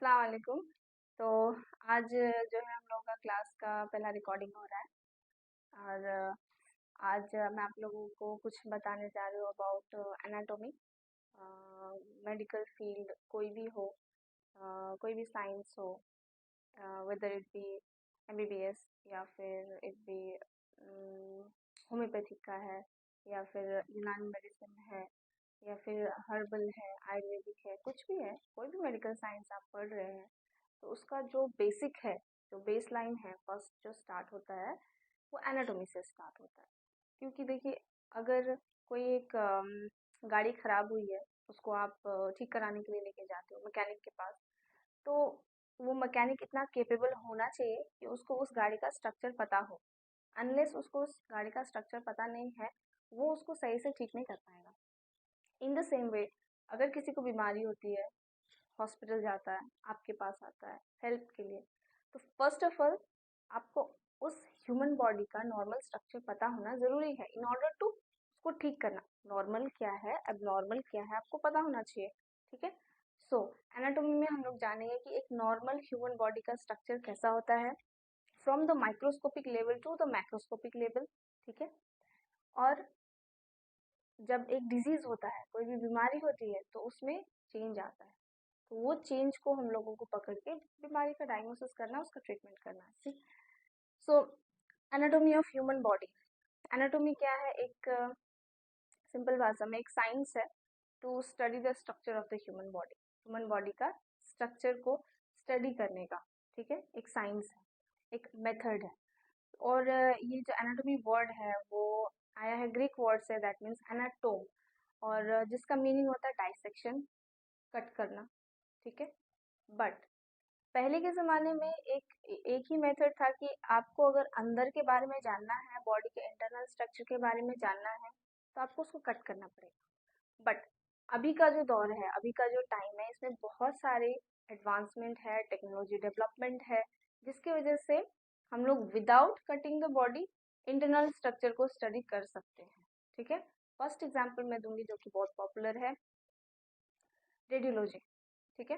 अस्सलाम वालेकुम। तो आज जो है हम लोगों का क्लास का पहला रिकॉर्डिंग हो रहा है और आज मैं आप लोगों को कुछ बताने जा रही हूँ अबाउट एनाटॉमी। मेडिकल फील्ड कोई भी हो, कोई भी साइंस हो, वेदर इट बी एमबीबीएस या फिर इट बी होम्योपैथिक का है या फिर यूनानी मेडिसिन है या फिर हर्बल है, आयुर्वेदिक है, कुछ भी है, कोई भी मेडिकल साइंस आप पढ़ रहे हैं तो उसका जो बेसिक है, जो बेस लाइन है, फर्स्ट जो स्टार्ट होता है वो एनाटॉमी से स्टार्ट होता है। क्योंकि देखिए, अगर कोई एक गाड़ी खराब हुई है, उसको आप ठीक कराने के लिए लेके जाते हो मैकेनिक के पास, तो वो मैकेनिक इतना केपेबल होना चाहिए कि उसको उस गाड़ी का स्ट्रक्चर पता हो। अनलेस उसको उस गाड़ी का स्ट्रक्चर पता नहीं है, वो उसको सही से ठीक नहीं कर पाएगा। इन द सेम वे, अगर किसी को बीमारी होती है, हॉस्पिटल जाता है, आपके पास आता है हेल्प के लिए, तो फर्स्ट ऑफ ऑल आपको उस ह्यूमन बॉडी का नॉर्मल स्ट्रक्चर पता होना ज़रूरी है इन ऑर्डर टू उसको ठीक करना। नॉर्मल क्या है, एबनॉर्मल क्या है, आपको पता होना चाहिए। ठीक है। सो एनाटॉमी में हम लोग जानेंगे कि एक नॉर्मल ह्यूमन बॉडी का स्ट्रक्चर कैसा होता है, from the microscopic level to the macroscopic level. ठीक है। और जब एक डिजीज होता है, कोई भी बीमारी होती है, तो उसमें चेंज आता है, तो वो चेंज को हम लोगों को पकड़ के बीमारी का डायग्नोसिस करना, उसका ट्रीटमेंट करना है। So anatomy of human body. Anatomy क्या है? एक सिंपल भाषा में एक साइंस है to study the structure of the human body. Human body का स्ट्रक्चर को स्टडी करने का, ठीक है, एक साइंस है, एक मेथड है। और ये जो एनाटॉमी वर्ड है वो आया है ग्रीक वर्ड से, दैट मीन्स एनाटोम, और जिसका मीनिंग होता है डाइसेक्शन, कट करना। ठीक है। बट पहले के ज़माने में एक ही मेथड था कि आपको अगर अंदर के बारे में जानना है, बॉडी के इंटरनल स्ट्रक्चर के बारे में जानना है, तो आपको उसको कट करना पड़ेगा। बट अभी का जो दौर है, अभी का जो टाइम है, इसमें बहुत सारे एडवांसमेंट है, टेक्नोलॉजी डेवलपमेंट है, जिसकी वजह से हम लोग without cutting the body internal structure को स्टडी कर सकते हैं। ठीक है। फर्स्ट एग्जाम्पल मैं दूंगी जो कि बहुत पॉपुलर है, रेडियोलॉजी। ठीक है।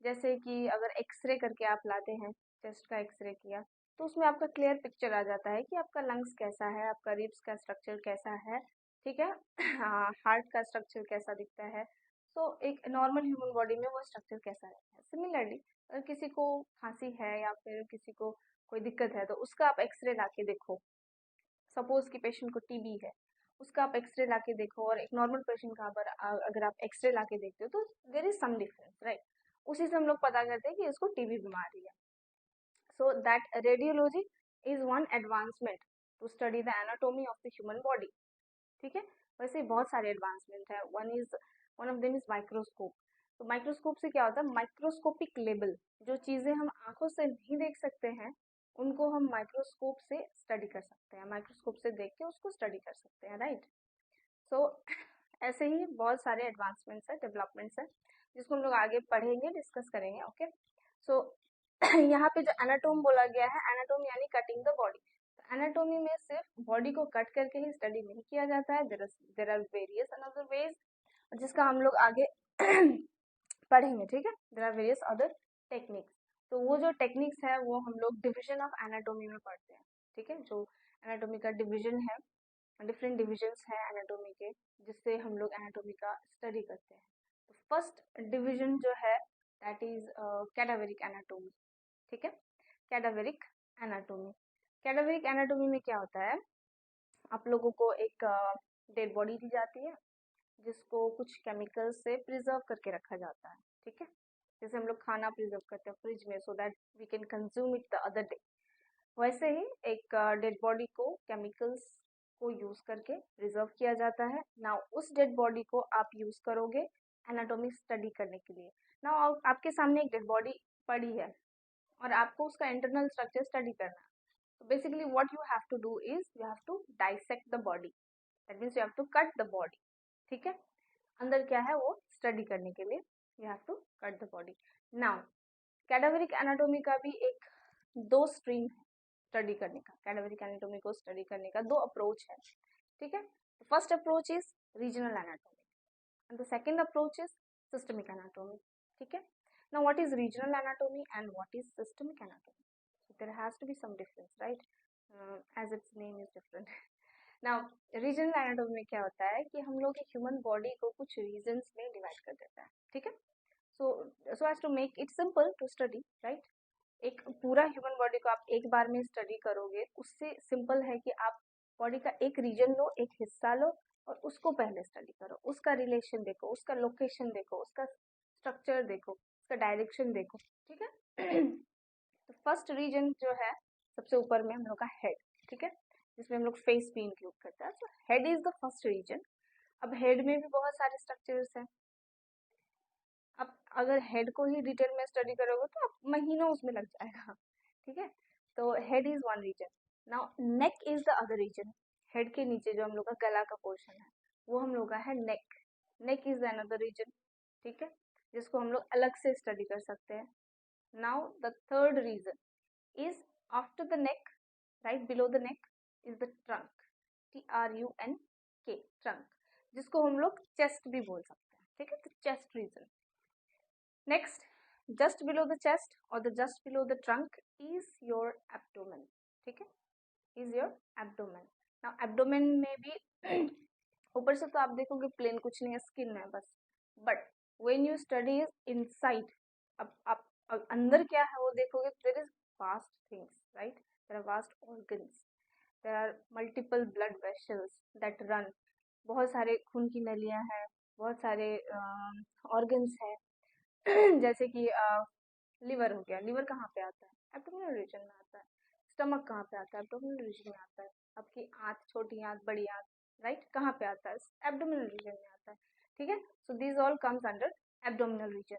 जैसे कि अगर एक्सरे करके आप लाते हैं, चेस्ट का एक्सरे किया, तो उसमें आपका क्लियर पिक्चर आ जाता है कि आपका लंग्स कैसा है, आपका रिब्स का स्ट्रक्चर कैसा है। ठीक है। हार्ट का स्ट्रक्चर कैसा दिखता है। तो एक नॉर्मल ह्यूमन बॉडी में वो स्ट्रक्चर कैसा रहता है। सिमिलरली अगर किसी को खांसी है या फिर किसी को कोई दिक्कत है, तो उसका आप एक्सरे ला के देखो। सपोज कि पेशेंट को टीबी है, उसका आप एक्सरे ला के देखो, और एक नॉर्मल पेशेंट का अगर आप एक्सरे ला के देखते हो, तो there is some difference, right. उसी से हम लोग पता करते हैं कि इसको टीबी बीमारी है। So that radiology is one advancement to study the anatomy of the human body. ठीक है। वैसे बहुत सारे एडवांसमेंट है। One of them is microscope. तो माइक्रोस्कोप से क्या होता है? माइक्रोस्कोपिक लेवल, जो चीजें हम आंखों से नहीं देख सकते हैं, उनको हम माइक्रोस्कोप से स्टडी कर सकते हैं, माइक्रोस्कोप से देख के उसको स्टडी कर सकते हैं, राइट। सो ऐसे ही बहुत सारे एडवांसमेंट्स है, डेवलपमेंट्स है, जिसको हम लोग आगे पढ़ेंगे, डिस्कस करेंगे। ओके। सो यहाँ पे जो एनाटोम बोला गया है, एनाटोम यानी कटिंग द बॉडी। एनाटोमी में सिर्फ बॉडी को कट करके ही स्टडी नहीं किया जाता है, there are various another ways, जिसका हम लोग आगे पढ़ेंगे। ठीक है। There are various other techniques. तो वो जो टेक्निक्स है वो हम लोग डिविजन ऑफ एनाटोमी में पढ़ते हैं। ठीक है। जो एनाटोमी का डिविजन है, डिफरेंट डिविजन्स हैं एनाटोमी के, जिससे हम लोग एनाटोमी का स्टडी करते हैं। तो फर्स्ट डिवीजन जो है दैट इज कैडावेरिक एनाटोमी। ठीक है। कैडावेरिक एनाटोमी। कैडावेरिक एनाटोमी में क्या होता है? आप लोगों को एक डेड बॉडी दी जाती है, जिसको कुछ केमिकल से प्रिजर्व करके रखा जाता है। ठीक है। जैसे हम लोग खाना प्रिजर्व करते हैं फ्रिज में, so that we can consume it the other day, वैसे ही एक डेड बॉडी को केमिकल्स को यूज करके प्रिजर्व किया जाता है। ना उस डेड बॉडी को आप यूज करोगे एनाटॉमी स्टडी करने के लिए। ना आपके सामने एक डेड बॉडी पड़ी है और आपको उसका इंटरनल स्ट्रक्चर स्टडी करना है। तो basically what you have to do is you have to dissect the body, that means you have to cut the body. ठीक है। अंदर क्या है वो स्टडी करने के लिए you have to cut the body. Now cadaveric anatomy का भी एक दो स्ट्रीम है स्टडी करने का। कैडावरिक एनाटोमी को स्टडी करने का दो अप्रोच है। ठीक है। First approach is regional anatomy and the second approach is systemic anatomy. ठीक है। Now, what is regional anatomy and what is systemic anatomy? So there has to be some difference, right? As its name is different. Now, regional anatomy में क्या होता है कि हम लोग human body को कुछ रीजन्स में डिवाइड कर देते हैं, ठीक है? So as to make it simple to study, right? एक पूरा ह्यूमन बॉडी को आप एक बार में स्टडी करोगे, उससे सिंपल है कि आप बॉडी का एक रीजन लो, एक हिस्सा लो और उसको पहले स्टडी करो, उसका रिलेशन देखो, उसका लोकेशन देखो, उसका स्ट्रक्चर देखो, उसका डायरेक्शन देखो, ठीक है? तो फर्स्ट रीजन जो है सबसे ऊपर में हम लोग का हेड, ठीक है, जिसमें हम लोग फेस भी इंक्लूड करते हैं। तो head is the first region. अब हेड में भी बहुत सारे स्ट्रक्चर्स हैं। अब अगर हेड को ही डिटेल में स्टडी करोगे तो आप महीनों उसमें लग जाएगा, ठीक है? तो head is one region. Now neck is the other region. Head के नीचे जो हम लोग का गला का पोर्शन है वो हम लोग का है नेक। नेक इज अनदर रीजन, ठीक है, जिसको हम लोग अलग से स्टडी कर सकते हैं। Now the third region is after the neck, right below the neck is the trunk, TRUNK, trunk, जिसको हम लोग चेस्ट भी बोल सकते हैं, ठीक है? तो chest region. Next, just below the chest or the just below the trunk is your abdomen, ठीक है, is your abdomen. Now abdomen में भी ऊपर से तो आप देखोगे प्लेन कुछ नहीं है, स्किन है बस, but when you study inside, अब आप अंदर क्या है वो देखोगे, there is vast things, right? There are vast organs, there are multiple blood vessels that run, बहुत सारे खून की नलियां हैं, बहुत सारे ऑर्गन्स हैं। जैसे कि लिवर हो गया, लिवर कहाँ पे आता है? एब्डोमिनल रीजन में आता है। स्टमक कहाँ पे आता है? एब्डोमिनल रीजन में आता है। आपकी आंत, छोटी आंत, बड़ी आंत, राइट, कहाँ पे आता है? एब्डोमिनल रीजन में आता है, ठीक है? So this all comes under abdominal region.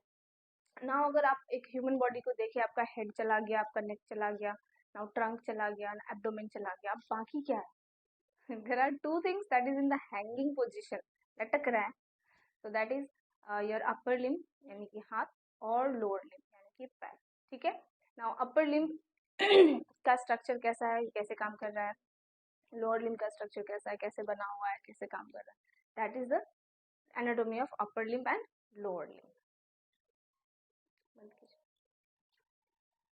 Now अगर आप एक ह्यूमन बॉडी को देखिए, आपका हेड चला गया, आपका नेक चला गया, नाउ ट्रंक चला गया, एब्डोमेन चला गया, अब बाकी क्या है? There are two things that is in the hanging position, लटक रहा है। So that is your upper limb यानी कि हाथ, और लोअर लिम्ब यानी कि पैर, ठीक है? नाउ अपर लिम्ब का स्ट्रक्चर कैसा है, कैसे काम कर रहा है? लोअर लिम्ब का स्ट्रक्चर कैसा है, कैसे बना हुआ है, कैसे काम कर रहा है? That is the anatomy of upper limb and lower limb.